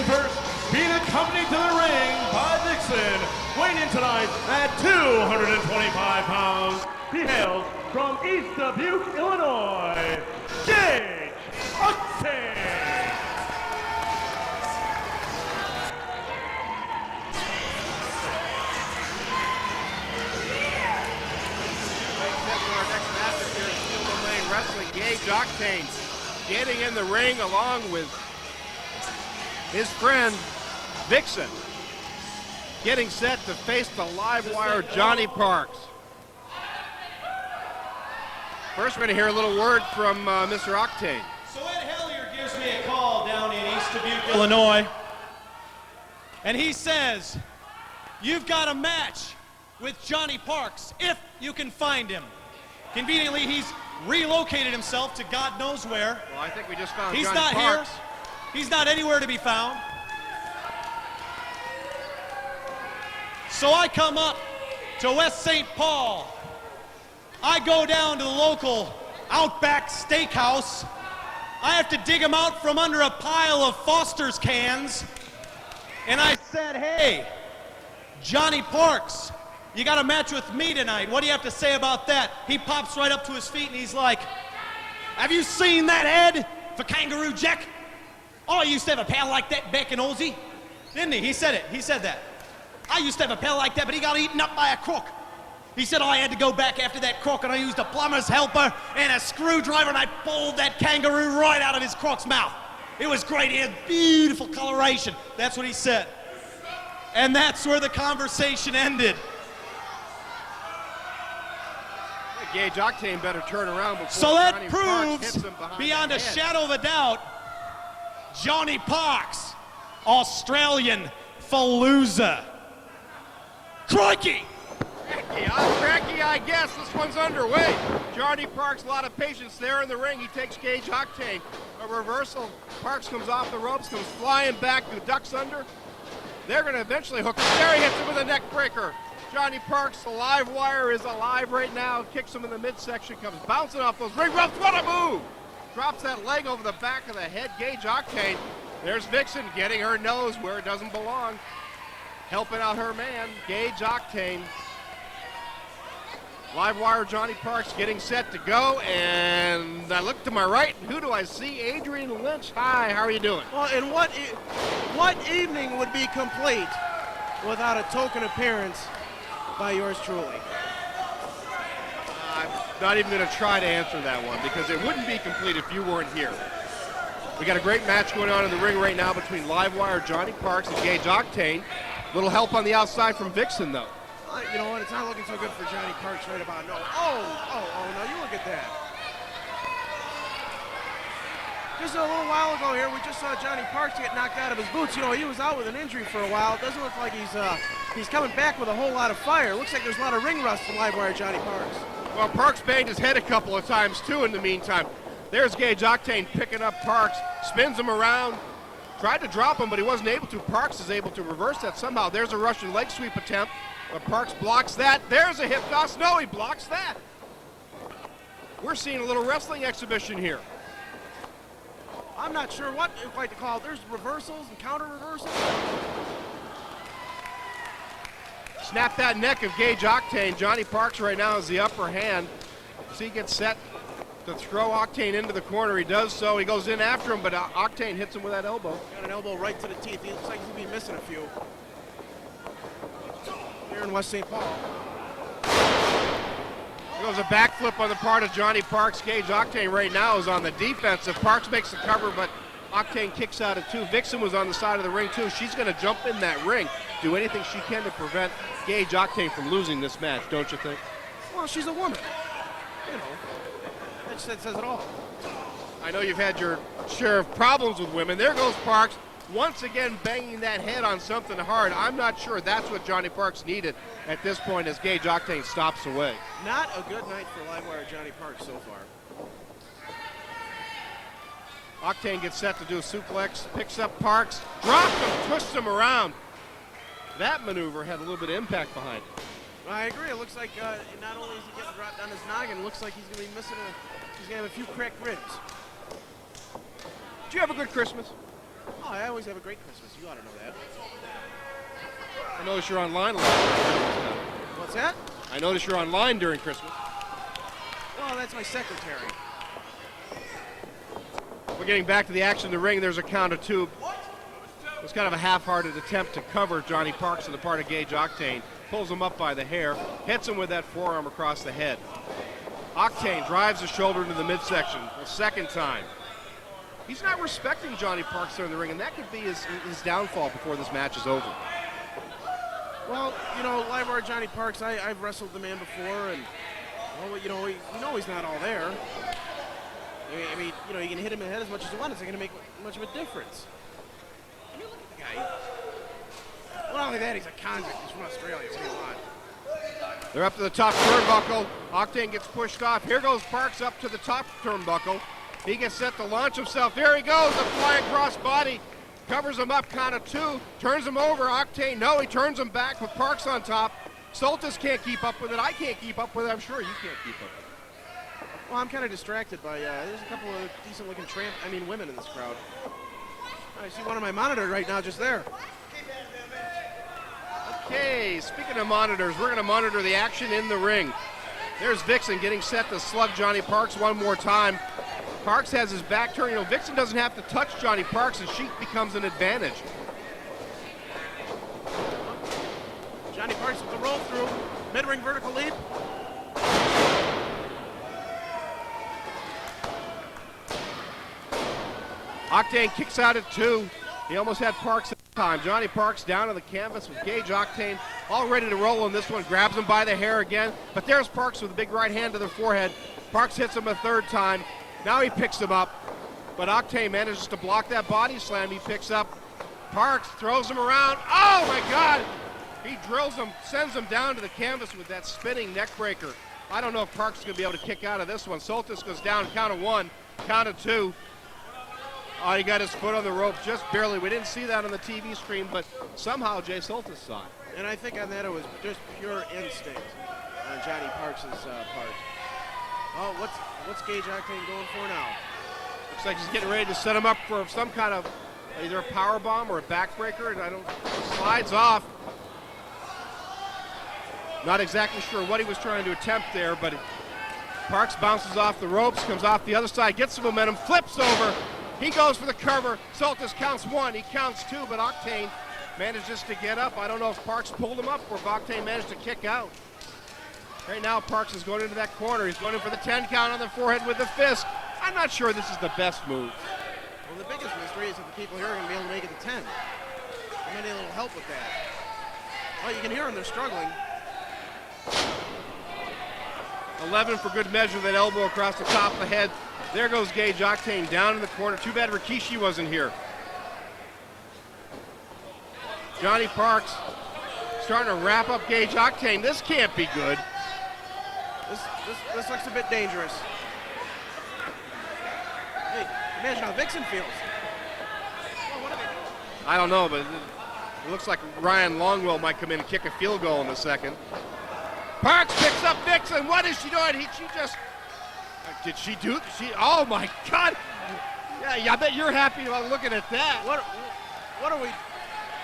in first, being accompanied to the ring by Vixen, weighing in tonight at 225 pounds. He hails from East Dubuque, Illinois, Gage, Octane. Our next matchup here is Steel Domain Wrestling. Gage Octane getting in the ring along with his friend Vixen, getting set to face the Livewire Johnny Parks. First, we're going to hear a little word from Mr. Octane. So Ed Hellier gives me a call down in East Dubuque, Illinois, and he says, you've got a match with Johnny Parks, if you can find him. Conveniently, he's relocated himself to God knows where. Well, I think we just found He's Johnny not Parks. here. He's not anywhere to be found. So I come up to West St. Paul. I go down to the local Outback Steakhouse. I have to dig him out from under a pile of Foster's cans. And I said, hey, Johnny Parks, you got a match with me tonight. What do you have to say about that? He pops right up to his feet and he's like, have you seen that head for Kangaroo Jack? Oh, I used to have a pal like that back in Ozzy. Didn't he? He said it. He said that. I used to have a pal like that, but he got eaten up by a crook. He said, oh, I had to go back after that crook, and I used a plumber's helper and a screwdriver, and I pulled that kangaroo right out of his crook's mouth. It was great. He had beautiful coloration. That's what he said. And that's where the conversation ended. Gage Octane better turn around before So that Johnny Parks hits proves, him behind beyond the a head. shadow of a doubt, Johnny Parks, Australian Fallujah. Crikey! Cracky, I guess. This one's underway. Johnny Parks, a lot of patience there in the ring. He takes Gage Octane. A reversal. Parks comes off the ropes, comes flying back, ducks under. They're going to eventually hook him. There he hits him with a neck breaker. Johnny Parks, the live wire, is alive right now. Kicks him in the midsection, comes bouncing off those ring ropes. What a move! Drops that leg over the back of the head. Gage Octane. There's Vixen getting her nose where it doesn't belong. Helping out her man, Gage Octane. Live wire Johnny Parks getting set to go, and I look to my right, and who do I see? Adrian Lynch. Hi, how are you doing? Well, and what evening would be complete without a token appearance by yours truly? I'm not even going to try to answer that one, because it wouldn't be complete if you weren't here. We got a great match going on in the ring right now between Livewire Johnny Parks and Gage Octane. Little help on the outside from Vixen, though. You know what? It's not looking so good for Johnny Parks right about now. Oh, now you look at that. Just a little while ago here, we just saw Johnny Parks get knocked out of his boots. You know, he was out with an injury for a while. It doesn't look like he's coming back with a whole lot of fire. Looks like there's a lot of ring rust in Livewire Johnny Parks. Well, Parks banged his head a couple of times, too, in the meantime. There's Gage Octane picking up Parks, spins him around, tried to drop him, but he wasn't able to. Parks is able to reverse that somehow. There's a Russian leg sweep attempt, but Parks blocks that. There's a hip toss. No, he blocks that. We're seeing a little wrestling exhibition here. I'm not sure what quite to call it. There's reversals and counter reversals. Snap that neck of Gage Octane. Johnny Parks right now has the upper hand. See, he gets set to throw Octane into the corner. He does so. He goes in after him, but Octane hits him with that elbow. Got an elbow right to the teeth. He looks like he's going to be missing a few. Here in West St. Paul. There goes a backflip on the part of Johnny Parks. Gage Octane right now is on the defensive. Parks makes the cover, but Octane kicks out at two. Vixen was on the side of the ring, too. She's going to jump in that ring, do anything she can to prevent Gage Octane from losing this match, don't you think? Well, she's a woman. You know, that says it all. I know you've had your share of problems with women. There goes Parks, once again banging that head on something hard. I'm not sure that's what Johnny Parks needed at this point as Gage Octane stops away. Not a good night for Livewire Johnny Parks so far. Octane gets set to do a suplex, picks up Parks, drops him, twists him around. That maneuver had a little bit of impact behind it. I agree. It looks like not only is he getting dropped on his noggin, it looks like he's going to be missing he's going to have a few cracked ribs. Did you have a good Christmas? Oh, I always have a great Christmas. You ought to know that. I notice you're online a lot. What's that? I notice you're online during Christmas. Well, that's my secretary. We're getting back to the action in the ring. There's a count of 2. It was kind of a half-hearted attempt to cover Johnny Parks on the part of Gage Octane. Pulls him up by the hair, hits him with that forearm across the head. Octane drives the shoulder into the midsection a second time. He's not respecting Johnny Parks there in the ring, and that could be his downfall before this match is over. Well, you know, Livewire Johnny Parks, I've wrestled the man before, and, well, you know, he's not all there. I mean, you know, you can hit him in the head as much as you want. It's not going to make much of a difference. I mean, look at the guy. Well, not only that, he's a convict. He's from Australia. What do you want? They're up to the top turnbuckle. Octane gets pushed off. Here goes Parks up to the top turnbuckle. He gets set to launch himself. There he goes, the flying cross body. Covers him up, count of 2. Turns him over. Octane, no, he turns him back with Parks on top. Soltis can't keep up with it. I can't keep up with it. I'm sure you can't keep up with it. Well, I'm kind of distracted by, there's a couple of decent-looking women in this crowd. I see one on my monitor right now just there. Okay, speaking of monitors, we're going to monitor the action in the ring. There's Vixen getting set to slug Johnny Parks one more time. Parks has his back turned. You know, Vixen doesn't have to touch Johnny Parks, and she becomes an advantage. Johnny Parks with the roll through, mid-ring vertical leap. Octane kicks out at 2. He almost had Parks at the time. Johnny Parks down on the canvas with Gage Octane all ready to roll on this one. Grabs him by the hair again. But there's Parks with a big right hand to the forehead. Parks hits him a third time. Now he picks him up. But Octane manages to block that body slam. He picks up Parks, throws him around. Oh my God! He drills him, sends him down to the canvas with that spinning neck breaker. I don't know if Parks is going to be able to kick out of this one. Soltis goes down, count of 1, count of 2. Oh, he got his foot on the rope just barely. We didn't see that on the TV screen, but somehow Jay Soltis saw it. And I think on that it was just pure instinct on Johnny Parks' part. Oh, what's Gage Octane going for now? Looks like he's getting ready to set him up for some kind of either a power bomb or a backbreaker, and slides off. Not exactly sure what he was trying to attempt there, but Parks bounces off the ropes, comes off the other side, gets some momentum, flips over. He goes for the cover. Soltis counts 1, he counts 2, but Octane manages to get up. I don't know if Parks pulled him up or if Octane managed to kick out. Right now, Parks is going into that corner. He's going in for the 10 count on the forehead with the fist. I'm not sure this is the best move. Well, the biggest mystery is that the people here are going to be able to make it to 10. I may need a little help with that. Oh, you can hear them, they're struggling. 11 for good measure, that elbow across the top of the head. There goes Gage Octane down in the corner. Too bad Rikishi wasn't here. Johnny Parks starting to wrap up Gage Octane. This can't be good. This looks a bit dangerous. Hey, imagine how Vixen feels. Well, what are they doing? I don't know, but it looks like Ryan Longwell might come in and kick a field goal in a second. Parks picks up Vixen. What is she doing? She just... Did she do... Oh, my God. Yeah, I bet you're happy about looking at that. What are we...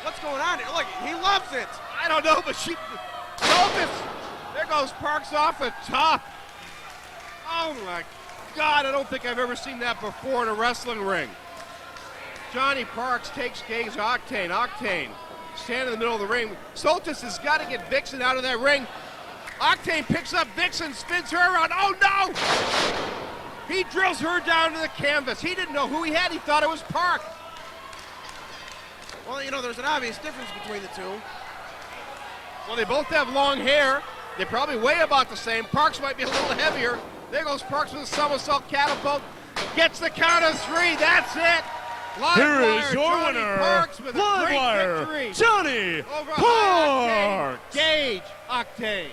What's going on here? Look, he loves it. I don't know, but she... Soltis! There goes Parks off the top. Oh, my God. I don't think I've ever seen that before in a wrestling ring. Johnny Parks takes Gage Octane. Octane standing in the middle of the ring. Soltis has got to get Vixen out of that ring. Octane picks up Vixen, spins her around. Oh, no! He drills her down to the canvas. He didn't know who he had. He thought it was Park. Well, you know, there's an obvious difference between the two. Well, they both have long hair. They probably weigh about the same. Parks might be a little heavier. There goes Parks with a somersault catapult. Gets the count of 3. That's it. Here is Livewire, your Johnny winner, Parks with a great Livewire, victory Johnny over Parks. Gage Octane.